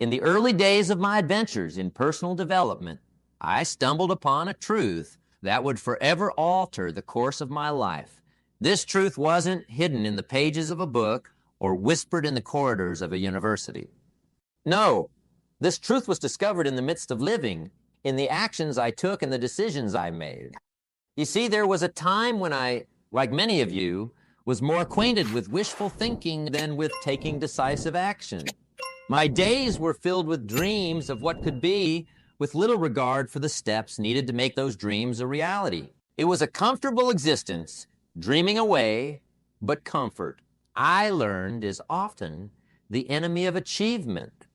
In the early days of my adventures in personal development, I stumbled upon a truth that would forever alter the course of my life. This truth wasn't hidden in the pages of a book or whispered in the corridors of a university. No, this truth was discovered in the midst of living, in the actions I took and the decisions I made. You see, there was a time when I, like many of you, was more acquainted with wishful thinking than with taking decisive action. My days were filled with dreams of what could be, with little regard for the steps needed to make those dreams a reality. It was a comfortable existence, dreaming away, but comfort, I learned, is often the enemy of achievement.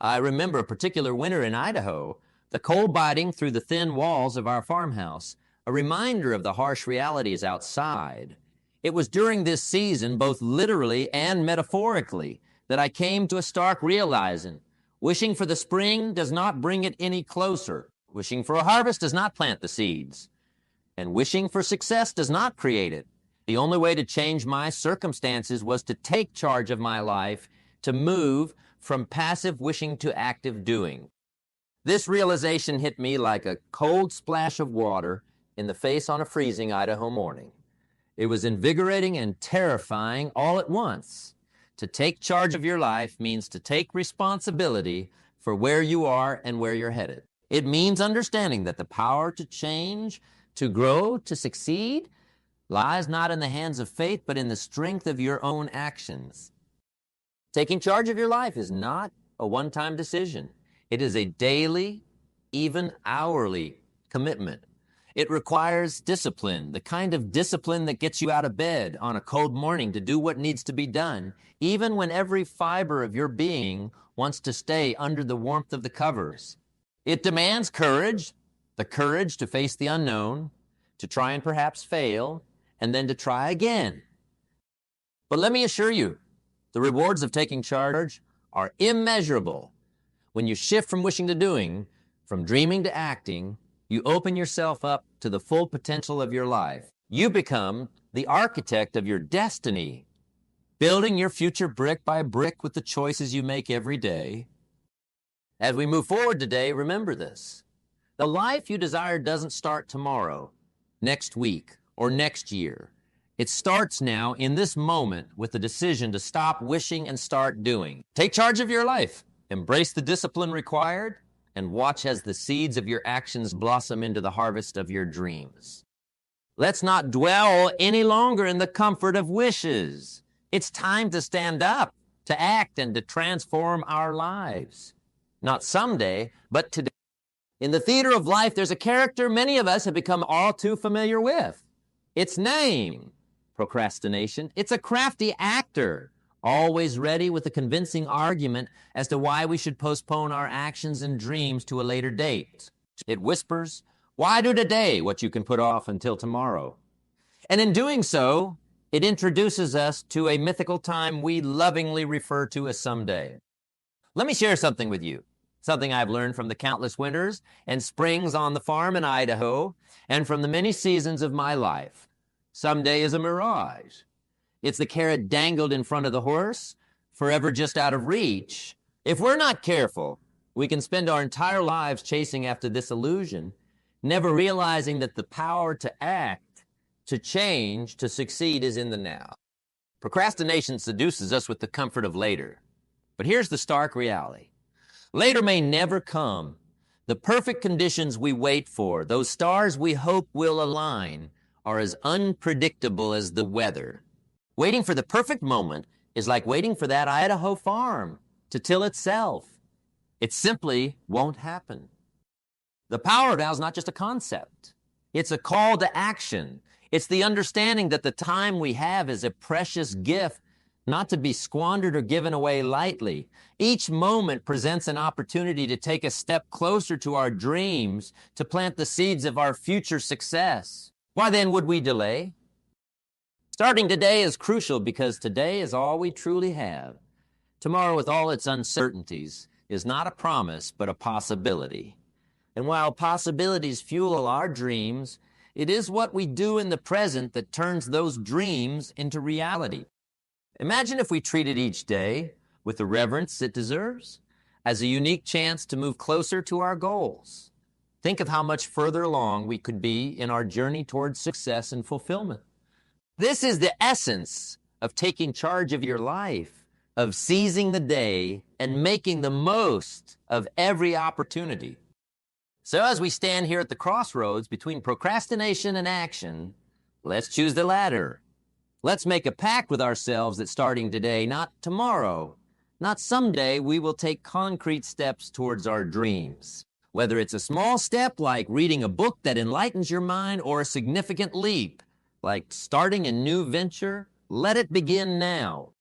I remember a particular winter in Idaho, the cold biting through the thin walls of our farmhouse, a reminder of the harsh realities outside. It was during this season, both literally and metaphorically, that I came to a stark realizing. Wishing for the spring does not bring it any closer. Wishing for a harvest does not plant the seeds. And wishing for success does not create it. The only way to change my circumstances was to take charge of my life, to move from passive wishing to active doing. This realization hit me like a cold splash of water in the face on a freezing Idaho morning. It was invigorating and terrifying all at once. To take charge of your life means to take responsibility for where you are and where you're headed. It means understanding that the power to change, to grow, to succeed, lies not in the hands of faith, but in the strength of your own actions. Taking charge of your life is not a one-time decision. It is a daily, even hourly commitment. It requires discipline, the kind of discipline that gets you out of bed on a cold morning to do what needs to be done, even when every fiber of your being wants to stay under the warmth of the covers. It demands courage, the courage to face the unknown, to try and perhaps fail, and then to try again. But let me assure you, the rewards of taking charge are immeasurable. When you shift from wishing to doing, from dreaming to acting, you open yourself up to the full potential of your life. You become the architect of your destiny, building your future brick by brick with the choices you make every day. As we move forward today, remember this. The life you desire doesn't start tomorrow, next week, or next year. It starts now in this moment with the decision to stop wishing and start doing. Take charge of your life. Embrace the discipline required, and watch as the seeds of your actions blossom into the harvest of your dreams. Let's not dwell any longer in the comfort of wishes. It's time to stand up, to act, and to transform our lives. Not someday, but today. In the theater of life, there's a character many of us have become all too familiar with. Its name, procrastination. It's a crafty actor, always ready with a convincing argument as to why we should postpone our actions and dreams to a later date. It whispers, "Why do today what you can put off until tomorrow?" And in doing so, it introduces us to a mythical time we lovingly refer to as someday. Let me share something with you, something I've learned from the countless winters and springs on the farm in Idaho and from the many seasons of my life. Someday is a mirage. It's the carrot dangled in front of the horse, forever just out of reach. If we're not careful, we can spend our entire lives chasing after this illusion, never realizing that the power to act, to change, to succeed is in the now. Procrastination seduces us with the comfort of later. But here's the stark reality. Later may never come. The perfect conditions we wait for, those stars we hope will align, are as unpredictable as the weather. Waiting for the perfect moment is like waiting for that Idaho farm to till itself. It simply won't happen. The power vow is not just a concept. It's a call to action. It's the understanding that the time we have is a precious gift, not to be squandered or given away lightly. Each moment presents an opportunity to take a step closer to our dreams, to plant the seeds of our future success. Why then would we delay? Starting today is crucial because today is all we truly have. Tomorrow, with all its uncertainties, is not a promise, but a possibility. And while possibilities fuel our dreams, it is what we do in the present that turns those dreams into reality. Imagine if we treated each day with the reverence it deserves. as a unique chance to move closer to our goals. Think of how much further along we could be in our journey towards success and fulfillment. This is the essence of taking charge of your life, of seizing the day and making the most of every opportunity. So as we stand here at the crossroads between procrastination and action, let's choose the latter. Let's make a pact with ourselves that starting today, not tomorrow, not someday, we will take concrete steps towards our dreams. Whether it's a small step like reading a book that enlightens your mind or a significant leap like starting a new venture, let it begin now.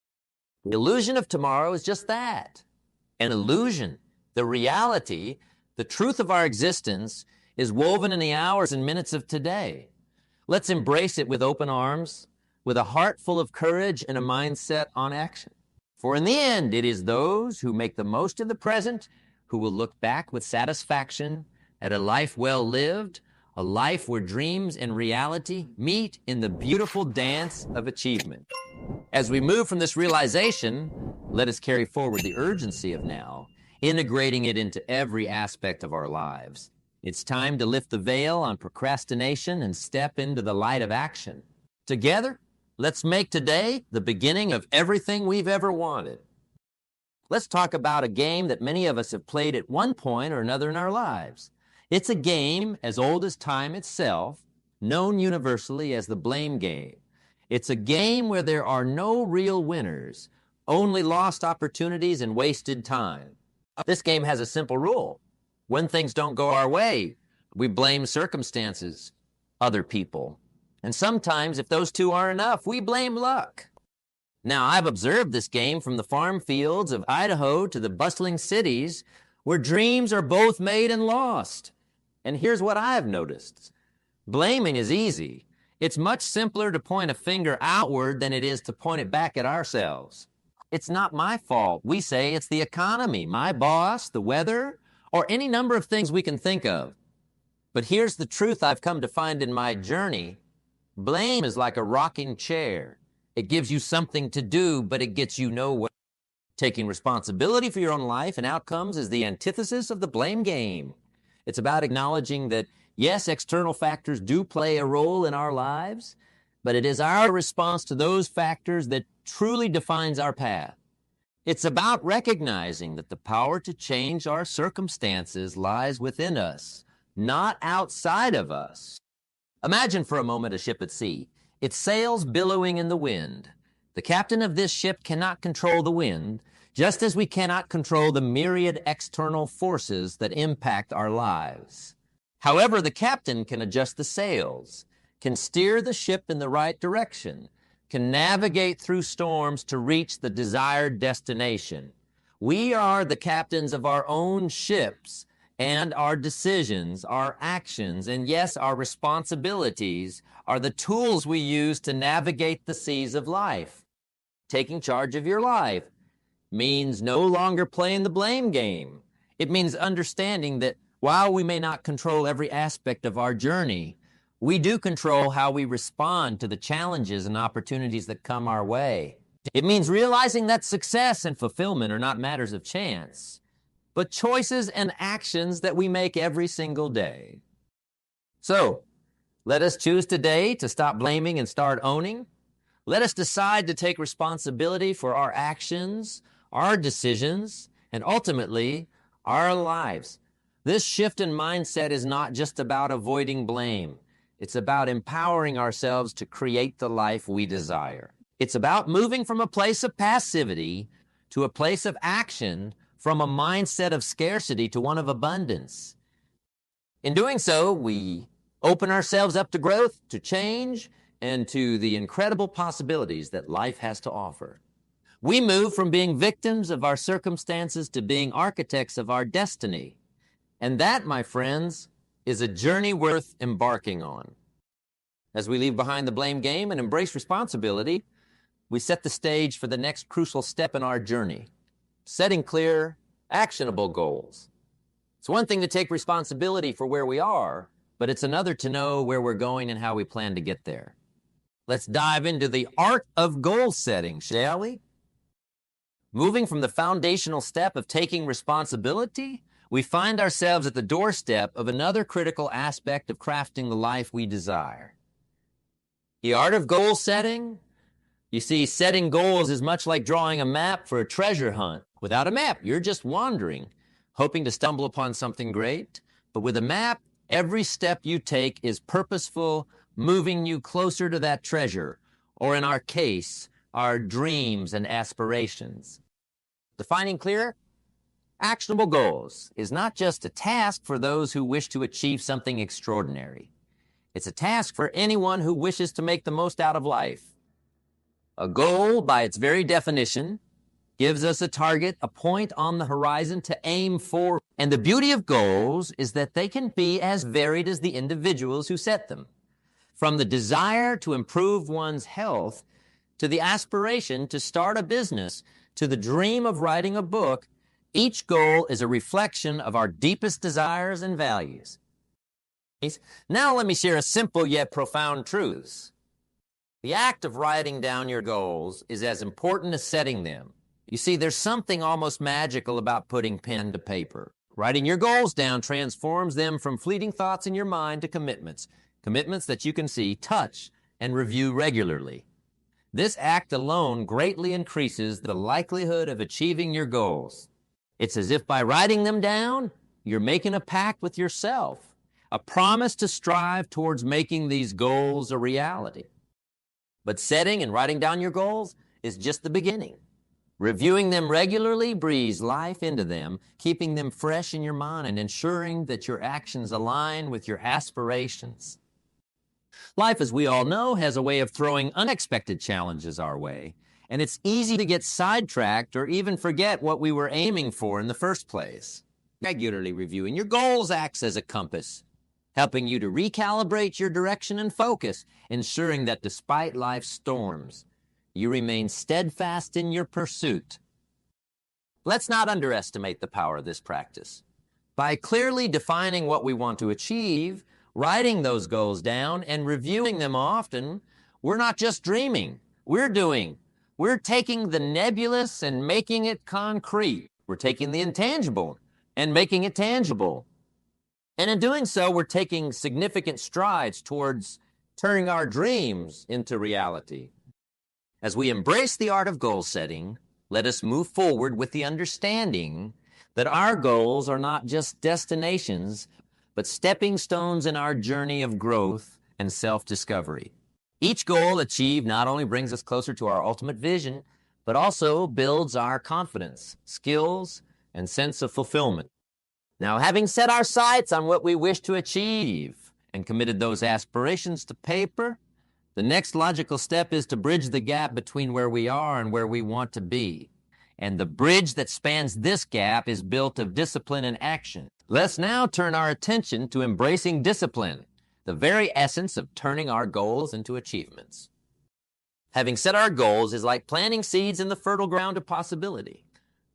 The illusion of tomorrow is just that, an illusion. The reality, the truth of our existence is woven in the hours and minutes of today. Let's embrace it with open arms, with a heart full of courage and a mindset on action. For in the end, it is those who make the most of the present who will look back with satisfaction at a life well lived, a life where dreams and reality meet in the beautiful dance of achievement. As we move from this realization, let us carry forward the urgency of now, integrating it into every aspect of our lives. It's time to lift the veil on procrastination and step into the light of action. Together, let's make today the beginning of everything we've ever wanted. Let's talk about a game that many of us have played at one point or another in our lives. It's a game as old as time itself, known universally as the blame game. It's a game where there are no real winners, only lost opportunities and wasted time. This game has a simple rule. When things don't go our way, we blame circumstances, other people. And sometimes, if those two aren't enough, we blame luck. Now, I've observed this game from the farm fields of Idaho to the bustling cities where dreams are both made and lost. And here's what I've noticed. Blaming is easy. It's much simpler to point a finger outward than it is to point it back at ourselves. It's not my fault. We say it's the economy, my boss, the weather, or any number of things we can think of. But here's the truth I've come to find in my journey. Blame is like a rocking chair. It gives you something to do, but it gets you nowhere. Taking responsibility for your own life and outcomes is the antithesis of the blame game. It's about acknowledging that, yes, external factors do play a role in our lives, but it is our response to those factors that truly defines our path. It's about recognizing that the power to change our circumstances lies within us, not outside of us. Imagine for a moment a ship at sea. Its sails billowing in the wind. The captain of this ship cannot control the wind, just as we cannot control the myriad external forces that impact our lives. However, the captain can adjust the sails, can steer the ship in the right direction, can navigate through storms to reach the desired destination. We are the captains of our own ships, and our decisions, our actions, and yes, our responsibilities are the tools we use to navigate the seas of life. Taking charge of your life means no longer playing the blame game. It means understanding that while we may not control every aspect of our journey, we do control how we respond to the challenges and opportunities that come our way. It means realizing that success and fulfillment are not matters of chance, but choices and actions that we make every single day. So, let us choose today to stop blaming and start owning. Let us decide to take responsibility for our actions, our decisions, and ultimately, our lives. This shift in mindset is not just about avoiding blame. It's about empowering ourselves to create the life we desire. It's about moving from a place of passivity to a place of action, from a mindset of scarcity to one of abundance. In doing so, we open ourselves up to growth, to change, and to the incredible possibilities that life has to offer. We move from being victims of our circumstances to being architects of our destiny. And that, my friends, is a journey worth embarking on. As we leave behind the blame game and embrace responsibility, we set the stage for the next crucial step in our journey. Setting clear, actionable goals. It's one thing to take responsibility for where we are, but it's another to know where we're going and how we plan to get there. Let's dive into the art of goal setting, shall we? Moving from the foundational step of taking responsibility, we find ourselves at the doorstep of another critical aspect of crafting the life we desire. The art of goal setting. You see, setting goals is much like drawing a map for a treasure hunt. Without a map, you're just wandering, hoping to stumble upon something great. But with a map, every step you take is purposeful, moving you closer to that treasure, or in our case, our dreams and aspirations. Defining clear, actionable goals is not just a task for those who wish to achieve something extraordinary. It's a task for anyone who wishes to make the most out of life. A goal, by its very definition, gives us a target, a point on the horizon to aim for. And the beauty of goals is that they can be as varied as the individuals who set them. From the desire to improve one's health, to the aspiration to start a business, to the dream of writing a book, each goal is a reflection of our deepest desires and values. Now let me share a simple yet profound truth. The act of writing down your goals is as important as setting them. You see, there's something almost magical about putting pen to paper. Writing your goals down transforms them from fleeting thoughts in your mind to commitments that you can see, touch, and review regularly. This act alone greatly increases the likelihood of achieving your goals. It's as if by writing them down, you're making a pact with yourself, a promise to strive towards making these goals a reality. But setting and writing down your goals is just the beginning. Reviewing them regularly breathes life into them, keeping them fresh in your mind and ensuring that your actions align with your aspirations. Life, as we all know, has a way of throwing unexpected challenges our way, and it's easy to get sidetracked or even forget what we were aiming for in the first place. Regularly reviewing your goals acts as a compass, helping you to recalibrate your direction and focus, ensuring that despite life's storms, you remain steadfast in your pursuit. Let's not underestimate the power of this practice. By clearly defining what we want to achieve, writing those goals down, and reviewing them often, we're not just dreaming. We're taking the nebulous and making it concrete. We're taking the intangible and making it tangible. And in doing so, we're taking significant strides towards turning our dreams into reality. As we embrace the art of goal setting, let us move forward with the understanding that our goals are not just destinations, but stepping stones in our journey of growth and self-discovery. Each goal achieved not only brings us closer to our ultimate vision, but also builds our confidence, skills, and sense of fulfillment. Now, having set our sights on what we wish to achieve and committed those aspirations to paper, the next logical step is to bridge the gap between where we are and where we want to be. And the bridge that spans this gap is built of discipline and action. Let's now turn our attention to embracing discipline, the very essence of turning our goals into achievements. Having set our goals is like planting seeds in the fertile ground of possibility.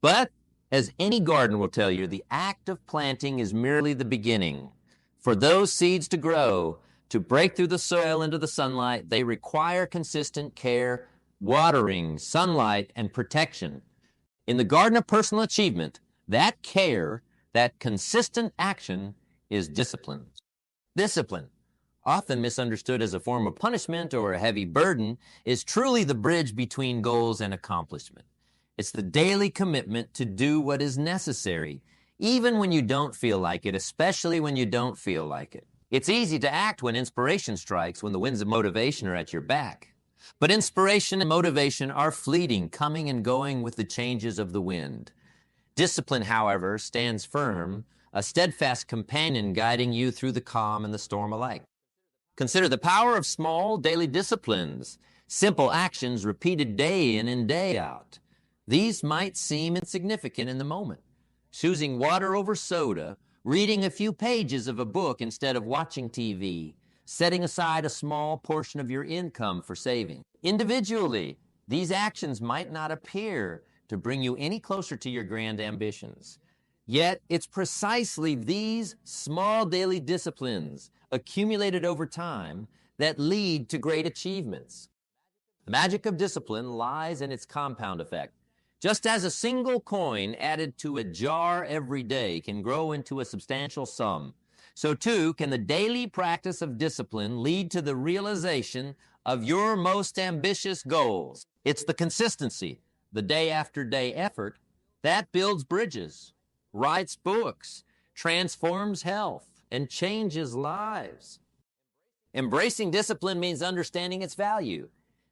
But, as any garden will tell you, the act of planting is merely the beginning. For those seeds to grow, to break through the soil into the sunlight, they require consistent care, watering, sunlight, and protection. In the garden of personal achievement, that care, that consistent action is discipline. Discipline, often misunderstood as a form of punishment or a heavy burden, is truly the bridge between goals and accomplishment. It's the daily commitment to do what is necessary, even when you don't feel like it, especially when you don't feel like it. It's easy to act when inspiration strikes, when the winds of motivation are at your back. But inspiration and motivation are fleeting, coming and going with the changes of the wind. Discipline, however, stands firm, a steadfast companion guiding you through the calm and the storm alike. Consider the power of small daily disciplines, simple actions repeated day in and day out. These might seem insignificant in the moment. Choosing water over soda, reading a few pages of a book instead of watching TV, setting aside a small portion of your income for saving. Individually, these actions might not appear to bring you any closer to your grand ambitions. Yet, it's precisely these small daily disciplines accumulated over time that lead to great achievements. The magic of discipline lies in its compound effect. Just as a single coin added to a jar every day can grow into a substantial sum, so too can the daily practice of discipline lead to the realization of your most ambitious goals. It's the consistency, the day after day effort, that builds bridges, writes books, transforms health, and changes lives. Embracing discipline means understanding its value,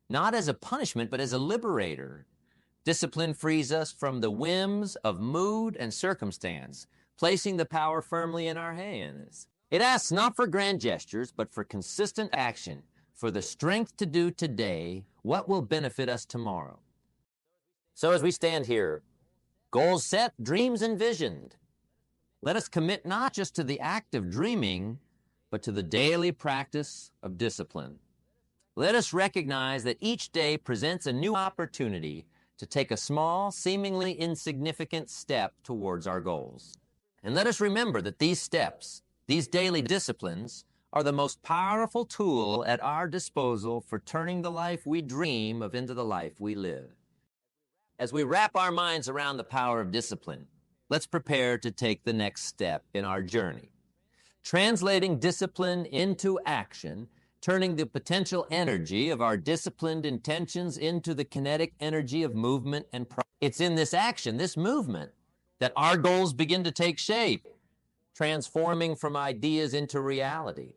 not as a punishment, but as a liberator. Discipline frees us from the whims of mood and circumstance, placing the power firmly in our hands. It asks not for grand gestures, but for consistent action, for the strength to do today what will benefit us tomorrow. So as we stand here, goals set, dreams envisioned, let us commit not just to the act of dreaming, but to the daily practice of discipline. Let us recognize that each day presents a new opportunity to take a small, seemingly insignificant step towards our goals. And let us remember that these steps, these daily disciplines, are the most powerful tool at our disposal for turning the life we dream of into the life we live. As we wrap our minds around the power of discipline, let's prepare to take the next step in our journey. Translating discipline into action, turning the potential energy of our disciplined intentions into the kinetic energy of movement and progress. It's in this action, this movement, that our goals begin to take shape, transforming from ideas into reality.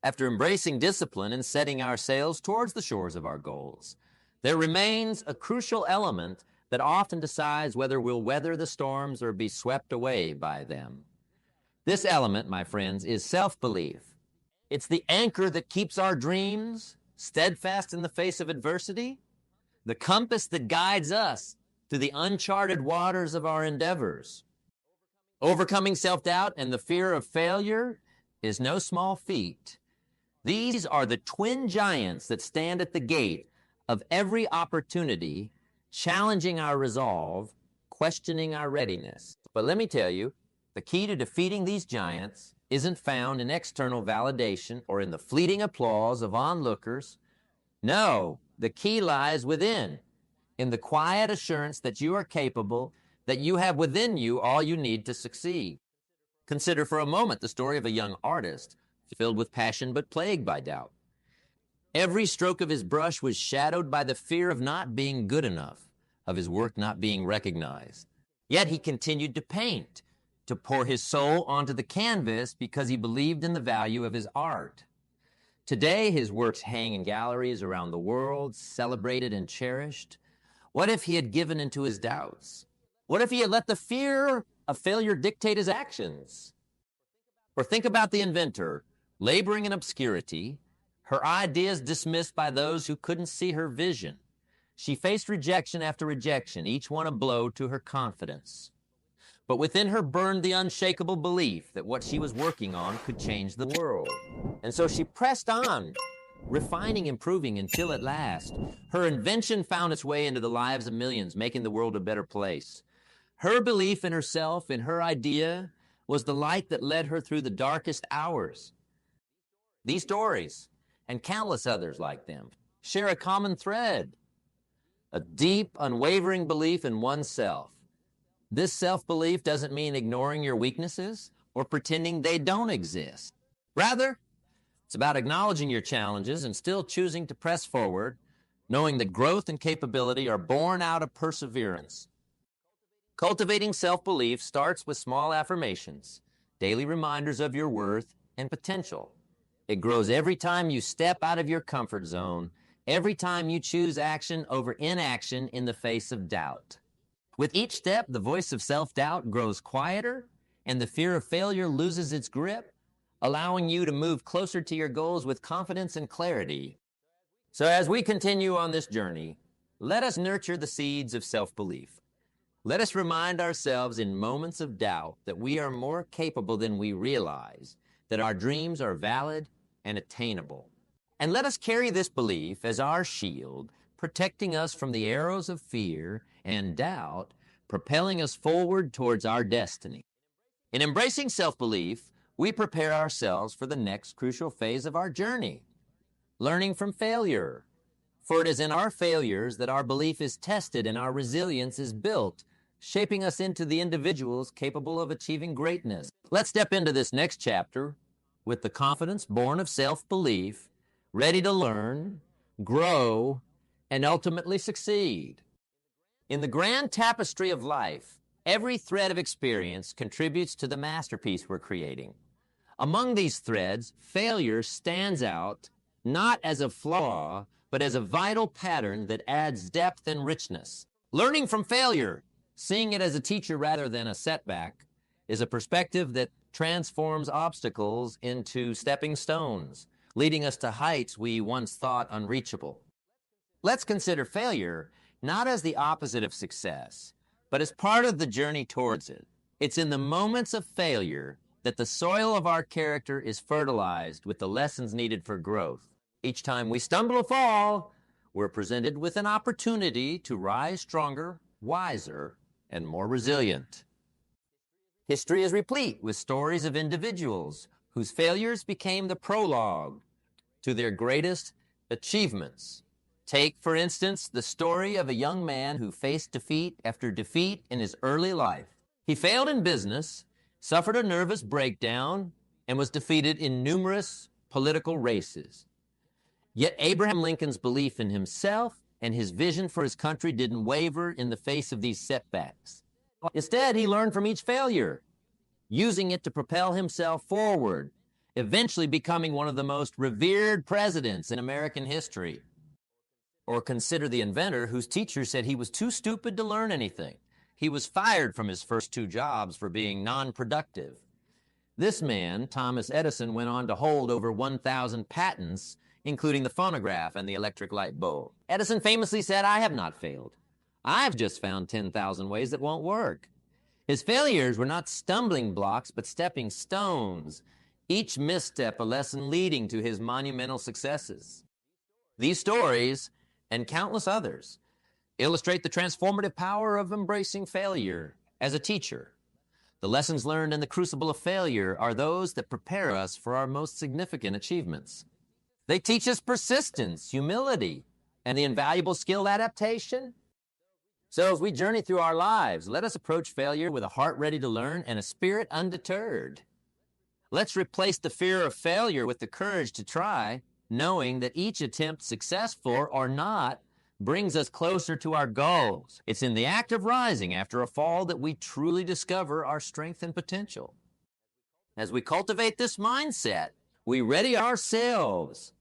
After embracing discipline and setting our sails towards the shores of our goals, there remains a crucial element that often decides whether we'll weather the storms or be swept away by them. This element, my friends, is self-belief. It's the anchor that keeps our dreams steadfast in the face of adversity, the compass that guides us through the uncharted waters of our endeavors. Overcoming self-doubt and the fear of failure is no small feat. These are the twin giants that stand at the gate of every opportunity, challenging our resolve, questioning our readiness. But let me tell you, the key to defeating these giants isn't found in external validation or in the fleeting applause of onlookers. No, the key lies within, in the quiet assurance that you are capable, that you have within you all you need to succeed. Consider for a moment the story of a young artist filled with passion but plagued by doubt. Every stroke of his brush was shadowed by the fear of not being good enough, of his work not being recognized. Yet he continued to paint, to pour his soul onto the canvas because he believed in the value of his art. Today, his works hang in galleries around the world, celebrated and cherished. What if he had given into his doubts? What if he had let the fear of failure dictate his actions? Or think about the inventor, laboring in obscurity, her ideas dismissed by those who couldn't see her vision. She faced rejection after rejection, each one a blow to her confidence. But within her burned the unshakable belief that what she was working on could change the world. And so she pressed on, refining, improving, until at last, her invention found its way into the lives of millions, making the world a better place. Her belief in herself, in her idea, was the light that led her through the darkest hours. These stories, and countless others like them, share a common thread, a deep, unwavering belief in oneself. This self-belief doesn't mean ignoring your weaknesses or pretending they don't exist. Rather, it's about acknowledging your challenges and still choosing to press forward, knowing that growth and capability are born out of perseverance. Cultivating self-belief starts with small affirmations, daily reminders of your worth and potential. It grows every time you step out of your comfort zone, every time you choose action over inaction in the face of doubt. With each step, the voice of self-doubt grows quieter, and the fear of failure loses its grip, allowing you to move closer to your goals with confidence and clarity. So as we continue on this journey, let us nurture the seeds of self-belief. Let us remind ourselves in moments of doubt that we are more capable than we realize, that our dreams are valid and attainable. And let us carry this belief as our shield, protecting us from the arrows of fear and doubt, propelling us forward towards our destiny. In embracing self-belief, we prepare ourselves for the next crucial phase of our journey, learning from failure, For it is in our failures that our belief is tested and our resilience is built, shaping us into the individuals capable of achieving greatness. Let's step into this next chapter with the confidence born of self-belief, ready to learn, grow, and ultimately succeed. In the grand tapestry of life, every thread of experience contributes to the masterpiece we're creating. Among these threads, failure stands out not as a flaw, but as a vital pattern that adds depth and richness. Learning from failure, seeing it as a teacher rather than a setback, is a perspective that transforms obstacles into stepping stones, leading us to heights we once thought unreachable. Let's consider failure not as the opposite of success, but as part of the journey towards it. It's in the moments of failure that the soil of our character is fertilized with the lessons needed for growth. Each time we stumble or fall, we're presented with an opportunity to rise stronger, wiser, and more resilient. History is replete with stories of individuals whose failures became the prologue to their greatest achievements. Take, for instance, the story of a young man who faced defeat after defeat in his early life. He failed in business, suffered a nervous breakdown, and was defeated in numerous political races. Yet Abraham Lincoln's belief in himself and his vision for his country didn't waver in the face of these setbacks. Instead, he learned from each failure, using it to propel himself forward, eventually becoming one of the most revered presidents in American history. Or consider the inventor whose teacher said he was too stupid to learn anything. He was fired from his first 2 jobs for being non-productive. This man, Thomas Edison, went on to hold over 1,000 patents, including the phonograph and the electric light bulb. Edison famously said, "I have not failed. I've just found 10,000 ways that won't work." His failures were not stumbling blocks, but stepping stones, each misstep a lesson leading to his monumental successes. These stories, and countless others, illustrate the transformative power of embracing failure as a teacher. The lessons learned in the crucible of failure are those that prepare us for our most significant achievements. They teach us persistence, humility, and the invaluable skill adaptation. So as we journey through our lives, let us approach failure with a heart ready to learn and a spirit undeterred. Let's replace the fear of failure with the courage to try, knowing that each attempt, successful or not, brings us closer to our goals. It's in the act of rising after a fall that we truly discover our strength and potential. As we cultivate this mindset, we ready ourselves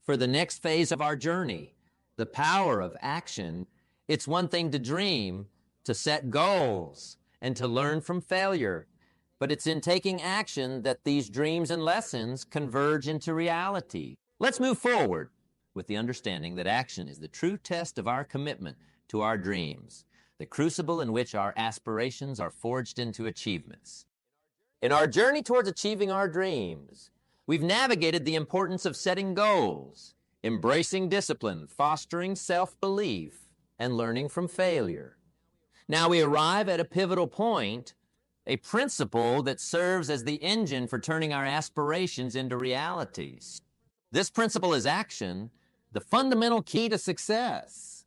for the next phase of our journey, the power of action. It's one thing to dream, to set goals, and to learn from failure. But it's in taking action that these dreams and lessons converge into reality. Let's move forward with the understanding that action is the true test of our commitment to our dreams, the crucible in which our aspirations are forged into achievements. In our journey towards achieving our dreams, we've navigated the importance of setting goals, embracing discipline, fostering self-belief, and learning from failure. Now we arrive at a pivotal point, a principle that serves as the engine for turning our aspirations into realities. This principle is action, the fundamental key to success.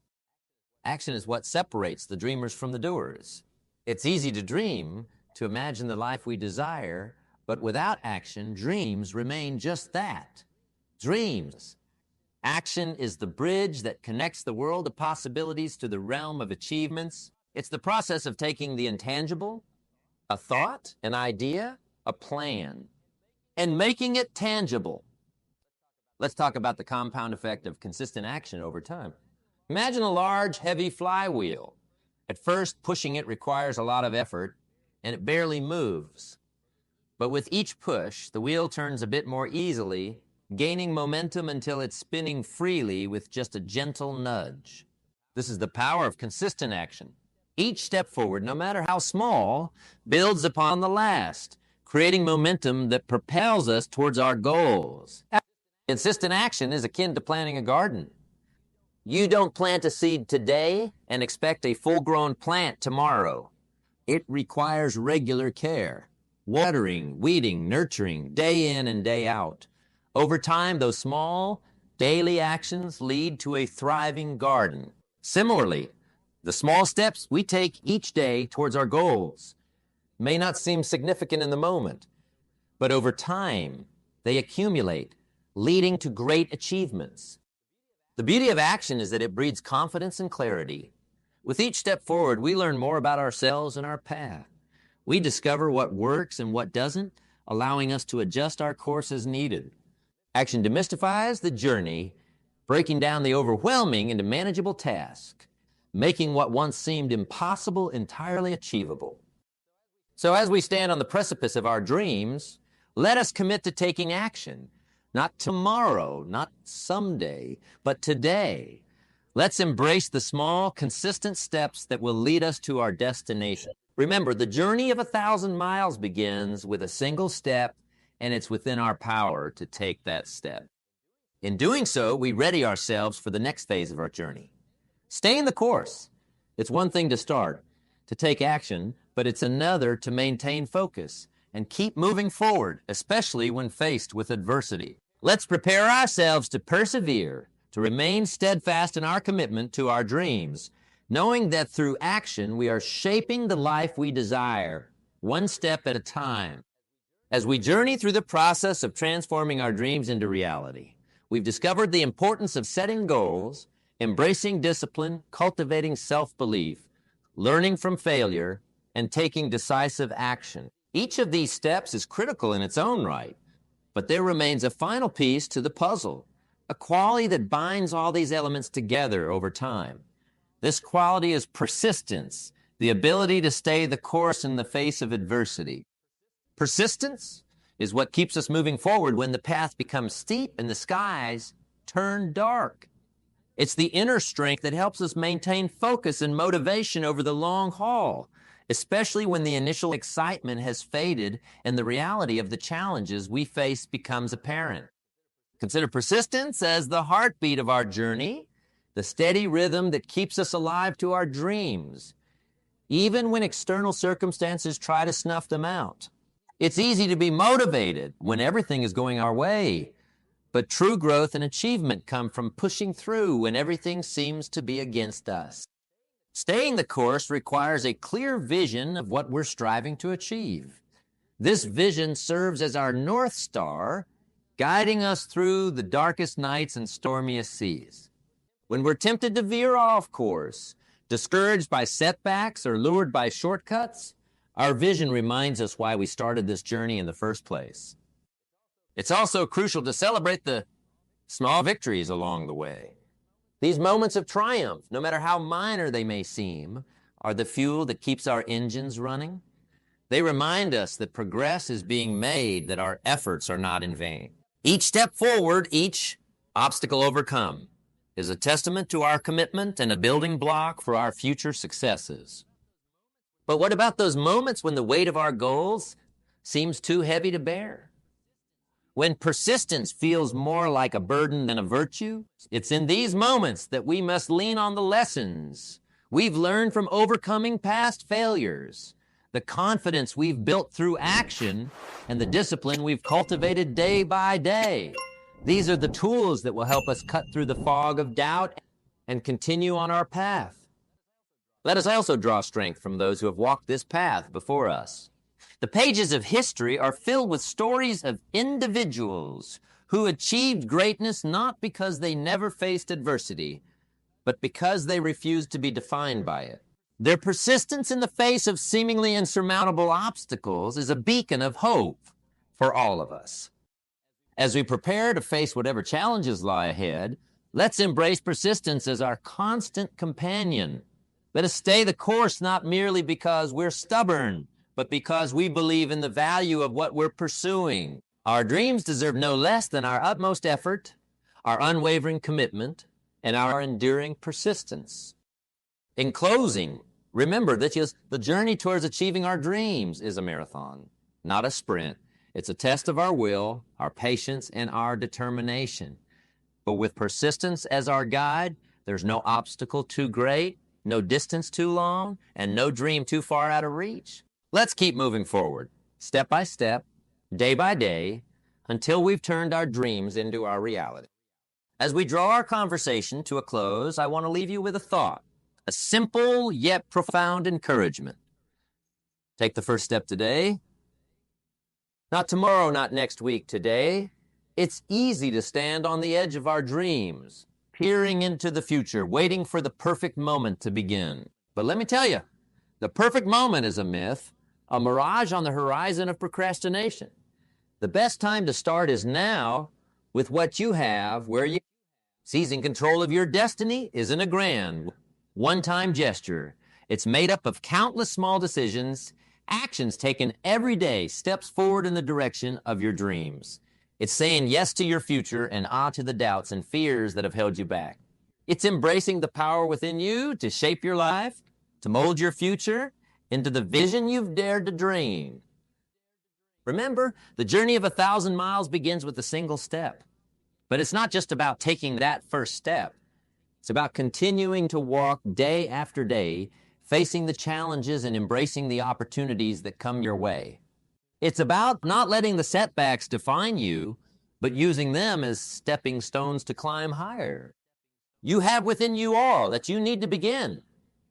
Action is what separates the dreamers from the doers. It's easy to dream, to imagine the life we desire, but without action, dreams remain just that, dreams. Action is the bridge that connects the world of possibilities to the realm of achievements. It's the process of taking the intangible, a thought, an idea, a plan, and making it tangible. Let's talk about the compound effect of consistent action over time. Imagine a large, heavy flywheel. At first, pushing it requires a lot of effort, and it barely moves. But with each push, the wheel turns a bit more easily, gaining momentum until it's spinning freely with just a gentle nudge. This is the power of consistent action. Each step forward, no matter how small, builds upon the last, creating momentum that propels us towards our goals. Consistent action is akin to planting a garden. You don't plant a seed today and expect a full-grown plant tomorrow. It requires regular care, watering, weeding, nurturing, day in and day out. Over time, those small, daily actions lead to a thriving garden. Similarly, the small steps we take each day towards our goals may not seem significant in the moment, but over time, they accumulate, leading to great achievements. The beauty of action is that it breeds confidence and clarity. With each step forward, we learn more about ourselves and our path. We discover what works and what doesn't, allowing us to adjust our course as needed. Action demystifies the journey, breaking down the overwhelming into manageable tasks, making what once seemed impossible entirely achievable. So as we stand on the precipice of our dreams, let us commit to taking action. Not tomorrow, not someday, but today. Let's embrace the small, consistent steps that will lead us to our destination. Remember, the journey of 1,000 miles begins with a single step, and it's within our power to take that step. In doing so, we ready ourselves for the next phase of our journey. Stay in the course. It's one thing to start, to take action, but it's another to maintain focus and keep moving forward, especially when faced with adversity. Let's prepare ourselves to persevere, to remain steadfast in our commitment to our dreams, knowing that through action we are shaping the life we desire, one step at a time. As we journey through the process of transforming our dreams into reality, we've discovered the importance of setting goals, embracing discipline, cultivating self-belief, learning from failure, and taking decisive action. Each of these steps is critical in its own right, but there remains a final piece to the puzzle, a quality that binds all these elements together over time. This quality is persistence, the ability to stay the course in the face of adversity. Persistence is what keeps us moving forward when the path becomes steep and the skies turn dark. It's the inner strength that helps us maintain focus and motivation over the long haul, especially when the initial excitement has faded and the reality of the challenges we face becomes apparent. Consider persistence as the heartbeat of our journey, the steady rhythm that keeps us alive to our dreams, even when external circumstances try to snuff them out. It's easy to be motivated when everything is going our way, but true growth and achievement come from pushing through when everything seems to be against us. Staying the course requires a clear vision of what we're striving to achieve. This vision serves as our North Star, guiding us through the darkest nights and stormiest seas. When we're tempted to veer off course, discouraged by setbacks or lured by shortcuts, our vision reminds us why we started this journey in the first place. It's also crucial to celebrate the small victories along the way. These moments of triumph, no matter how minor they may seem, are the fuel that keeps our engines running. They remind us that progress is being made, that our efforts are not in vain. Each step forward, each obstacle overcome, is a testament to our commitment and a building block for our future successes. But what about those moments when the weight of our goals seems too heavy to bear? When persistence feels more like a burden than a virtue, it's in these moments that we must lean on the lessons we've learned from overcoming past failures, the confidence we've built through action, and the discipline we've cultivated day by day. These are the tools that will help us cut through the fog of doubt and continue on our path. Let us also draw strength from those who have walked this path before us. The pages of history are filled with stories of individuals who achieved greatness not because they never faced adversity, but because they refused to be defined by it. Their persistence in the face of seemingly insurmountable obstacles is a beacon of hope for all of us. As we prepare to face whatever challenges lie ahead, let's embrace persistence as our constant companion. Let us stay the course not merely because we're stubborn, but because we believe in the value of what we're pursuing. Our dreams deserve no less than our utmost effort, our unwavering commitment, and our enduring persistence. In closing, remember that the journey towards achieving our dreams is a marathon, not a sprint. It's a test of our will, our patience, and our determination. But with persistence as our guide, there's no obstacle too great, no distance too long, and no dream too far out of reach. Let's keep moving forward, step by step, day by day, until we've turned our dreams into our reality. As we draw our conversation to a close, I want to leave you with a thought, a simple yet profound encouragement. Take the first step today. Not tomorrow, not next week, today. It's easy to stand on the edge of our dreams, peering into the future, waiting for the perfect moment to begin. But let me tell you, the perfect moment is a myth, a mirage on the horizon of procrastination. The best time to start is now, with what you have, where you seizing control of your destiny isn't a grand, one-time gesture. It's made up of countless small decisions, actions taken every day, steps forward in the direction of your dreams. It's saying yes to your future and ah to the doubts and fears that have held you back. It's embracing the power within you to shape your life, to mold your future into the vision you've dared to dream. Remember, the journey of 1,000 miles begins with a single step. But it's not just about taking that first step. It's about continuing to walk day after day, facing the challenges and embracing the opportunities that come your way. It's about not letting the setbacks define you, but using them as stepping stones to climb higher. You have within you all that you need to begin.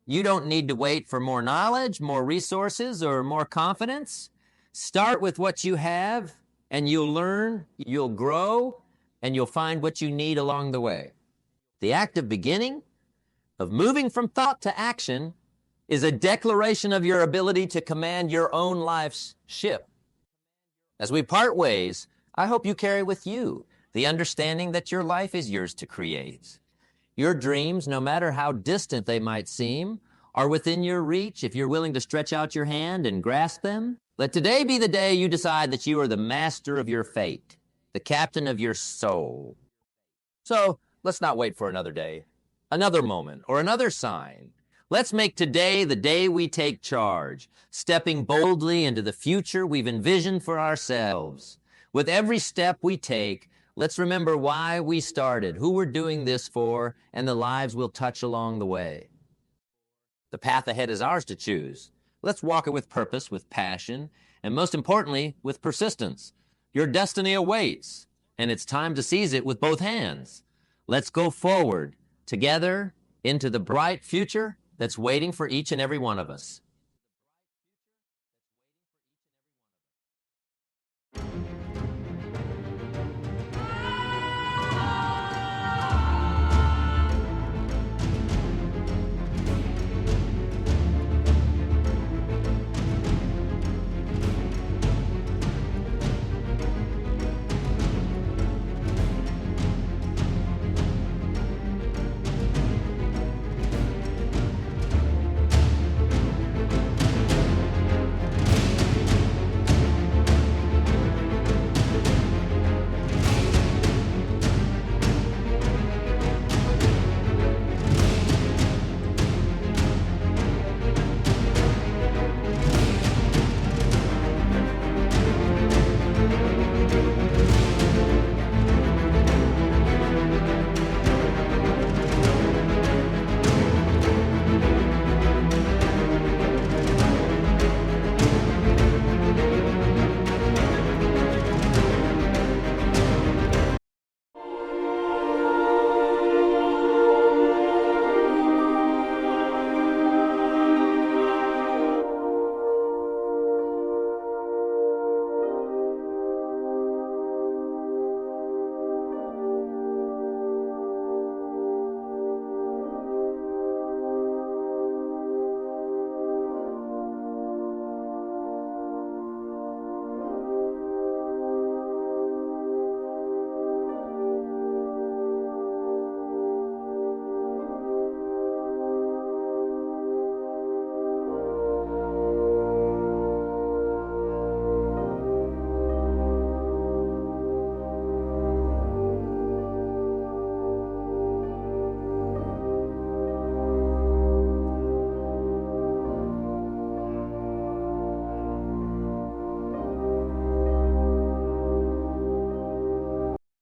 You don't need to wait for more knowledge, more resources, or more confidence. Start with what you have, and you'll learn, you'll grow, and you'll find what you need along the way. The act of beginning, of moving from thought to action, is a declaration of your ability to command your own life's ship. As we part ways, I hope you carry with you the understanding that your life is yours to create. Your dreams, no matter how distant they might seem, are within your reach if you're willing to stretch out your hand and grasp them. Let today be the day you decide that you are the master of your fate, the captain of your soul. So let's not wait for another day, another moment, or another sign. Let's make today the day we take charge, stepping boldly into the future we've envisioned for ourselves. With every step we take, let's remember why we started, who we're doing this for, and the lives we'll touch along the way. The path ahead is ours to choose. Let's walk it with purpose, with passion, and most importantly, with persistence. Your destiny awaits, and it's time to seize it with both hands. Let's go forward, together, into the bright future that's waiting for each and every one of us.